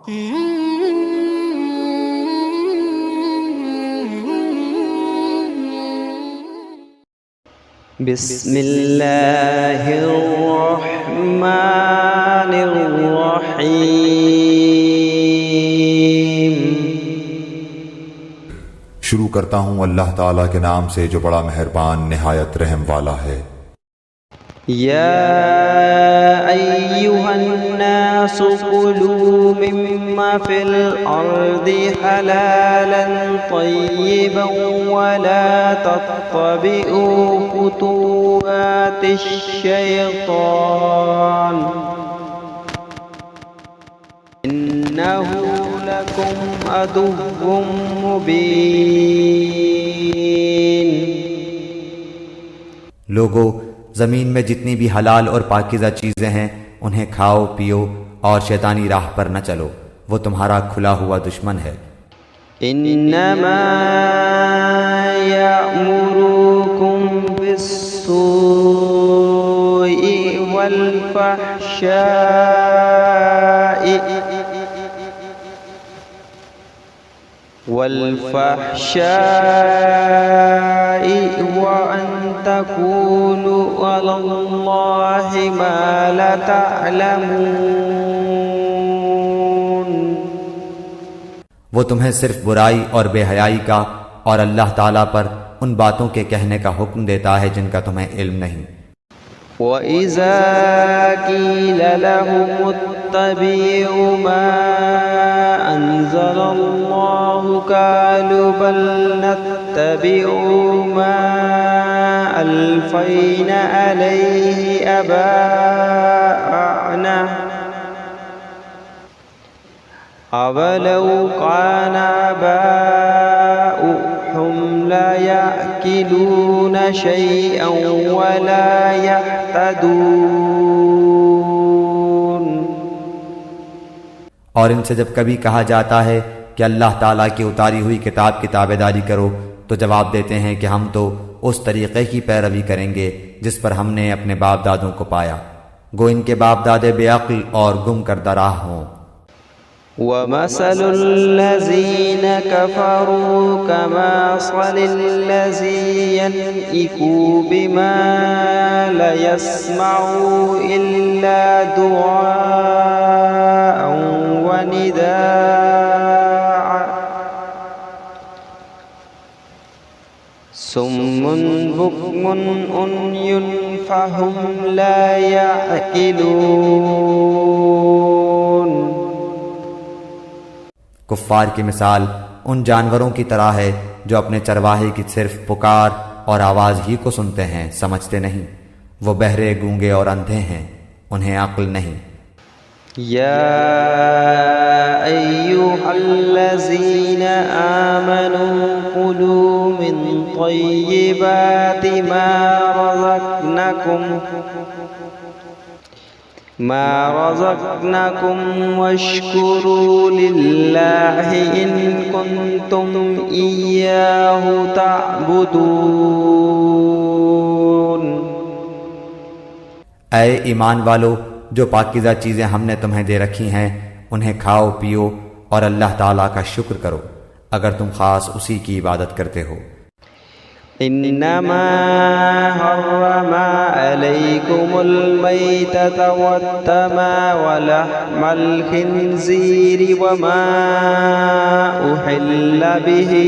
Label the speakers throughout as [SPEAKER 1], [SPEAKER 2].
[SPEAKER 1] बिस्मिल्लाहिर्रहमानिर्रहीम।
[SPEAKER 2] शुरू करता हूँ अल्लाह ताला के नाम से जो बड़ा मेहरबान निहायत रहम वाला है।
[SPEAKER 1] या अय्युहन्नासु कुलू मिम्मा फिल अर्दि हलालन तय्यिबन वला तत्तबिउ खुतुवातिश शैतान इन्नहु लकुम अदुव्वुम मुबीन।
[SPEAKER 3] लोगो, ज़मीन में जितनी भी हलाल और पाकीज़ा चीज़ें हैं उन्हें खाओ पियो और शैतानी राह पर न चलो, वो तुम्हारा खुला हुआ दुश्मन है।
[SPEAKER 1] इन्नमा यअमुरुकुम बिस्सूइ वल फहशाइ व अन तक़ूलू अलल्लाहि मा ला तअलमून।
[SPEAKER 3] वो तुम्हें सिर्फ बुराई और बेहयाई का और अल्लाह ताला पर उन बातों के कहने का हुक्म देता है जिनका तुम्हें इल्म नहीं।
[SPEAKER 1] वइज़ा क़ील लहुमुत्तबिउ मा अंज़लल्लाहु क़ालू बल नत्तबिउ मा अल्फ़ैना अलैहि आबाअना अवलौ कान आबाउहुम ला यअकिलून शैअन वला यहतदून।
[SPEAKER 3] और इनसे जब कभी कहा जाता है कि अल्लाह ताला की उतारी हुई किताब की ताबेदारी करो तो जवाब देते हैं कि हम तो उस तरीक़े की पैरवी करेंगे जिस पर हमने अपने बाप दादों को पाया, गो इनके बाप दादे बेअक्ल और गुम करदा राह हों।
[SPEAKER 1] वमसलुल्लज़ीन कफ़रू कमसलिल्लज़ी यनइकू बिमा ला यस्मउ इल्ला दुआअन व निदाअ सुम्मुन बुक्मुन उम्युन फहुम ला यअकिलून।
[SPEAKER 3] कुफ्फार की मिसाल उन जानवरों की तरह है जो अपने चरवाहे की सिर्फ पुकार और आवाज़ ही को सुनते हैं, समझते नहीं। वो बहरे गूंगे और अंधे हैं, उन्हें अक्ल नहीं।
[SPEAKER 1] या अय्युहल्लज़ीन आमनू कुलू मिन तय्यिबाति मा रज़क़नाकुम वश्कुरू लिल्लाहि इन कुन्तुम इय्याहु तअबुदून।
[SPEAKER 3] ऐ ईमान वालो, जो पाकीज़ा चीज़ें हमने तुम्हें दे रखी हैं उन्हें खाओ पियो और अल्लाह ताला का शुक्र करो अगर तुम खास उसी की इबादत करते हो।
[SPEAKER 1] इन्नमा हर्रमा अलैकुमुल मैतता वद्दमा वलहमल खिंज़ीरि वमा उहिल्ल बिही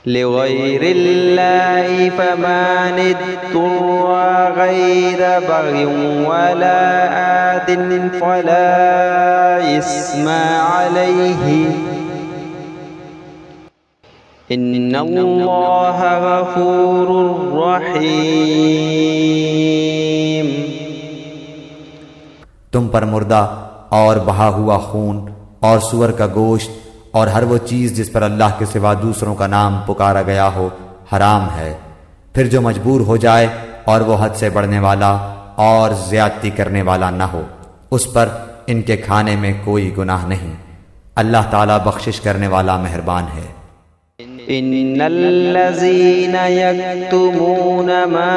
[SPEAKER 1] लिगैरिल्लाहि फमन इत्तुर्रा गैर बग़िन वला आदिन फला इस्मा अलैहि इन्नल्लाह गफूरुर रहीम।
[SPEAKER 3] तुम पर मुर्दा और बहा हुआ खून और सुअर का गोश्त और हर वो चीज़ जिस पर अल्लाह के सिवा दूसरों का नाम पुकारा गया हो हराम है। फिर जो मजबूर हो जाए और वो हद से बढ़ने वाला और ज्यादती करने वाला न हो, उस पर इनके खाने में कोई गुनाह नहीं। अल्लाह ताला बख्शिश करने वाला मेहरबान है।
[SPEAKER 1] इन्नल्लज़ीना यक्तुमून मा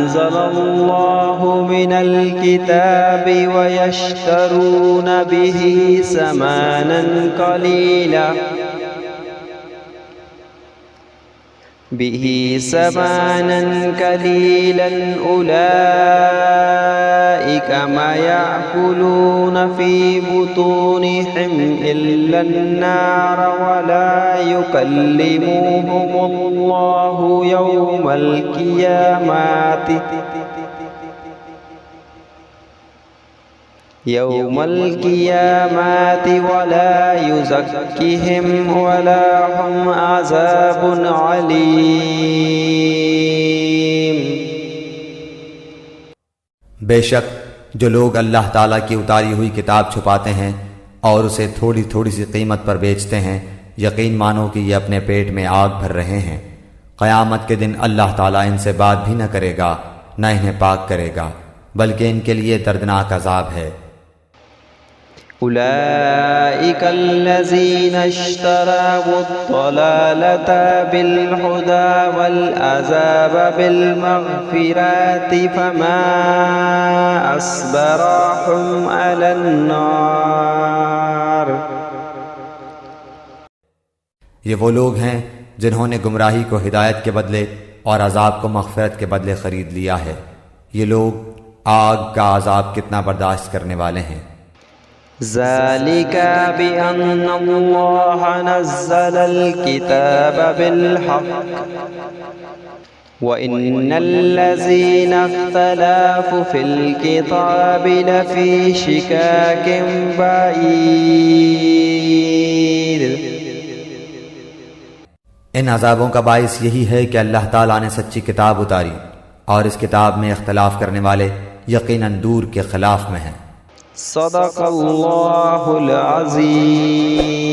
[SPEAKER 1] अंज़लल्लाहु मिनल किताबि व यश्तरून बिही समानन कलीलन उलाइक मा याकुलून फी बुतूनिहिम इल्ला अन्नार व ला युकल्लिमुहुमुल्लाहु यौमल क़ियामति व ला युज़क्किहिम व लहुम अज़ाबुन अलीम।
[SPEAKER 3] बेशक जो लोग अल्लाह ताला की उतारी हुई किताब छुपाते हैं और उसे थोड़ी थोड़ी सी कीमत पर बेचते हैं, यकीन मानो कि ये अपने पेट में आग भर रहे हैं। क़यामत के दिन अल्लाह ताला इनसे बात भी न करेगा, न इन्हें पाक करेगा, बल्कि इनके लिए दर्दनाक अज़ाब है।
[SPEAKER 1] उलाइका अल्लज़ीना इश्तरावुद्दलालता बिलहुदा वल अज़ाब बिलमग़फ़िरति फमा अस्बरहुम अलन्नार।
[SPEAKER 3] ये वो लोग हैं जिन्होंने गुमराही को हिदायत के बदले और अजाब को मग़फ़िरत के बदले ख़रीद लिया है। ये लोग आग का अजाब कितना बर्दाश्त करने वाले हैं।
[SPEAKER 1] ज़ालिका बिअन्नल्लाह नज़्ज़लल किताब बिलहक़्क़ व इन्नल्लज़ीना इख्तलफ़ू फ़िल किताबि लफ़ी शिकाकिन बईद।
[SPEAKER 3] इन अज़ाबों का बाइस यही है कि अल्लाह ताला ने सच्ची किताब उतारी और इस किताब में इख्तलाफ करने वाले यकीनन दूर के खिलाफ में हैं।
[SPEAKER 1] सदक़ल्लाहुल अज़ीम।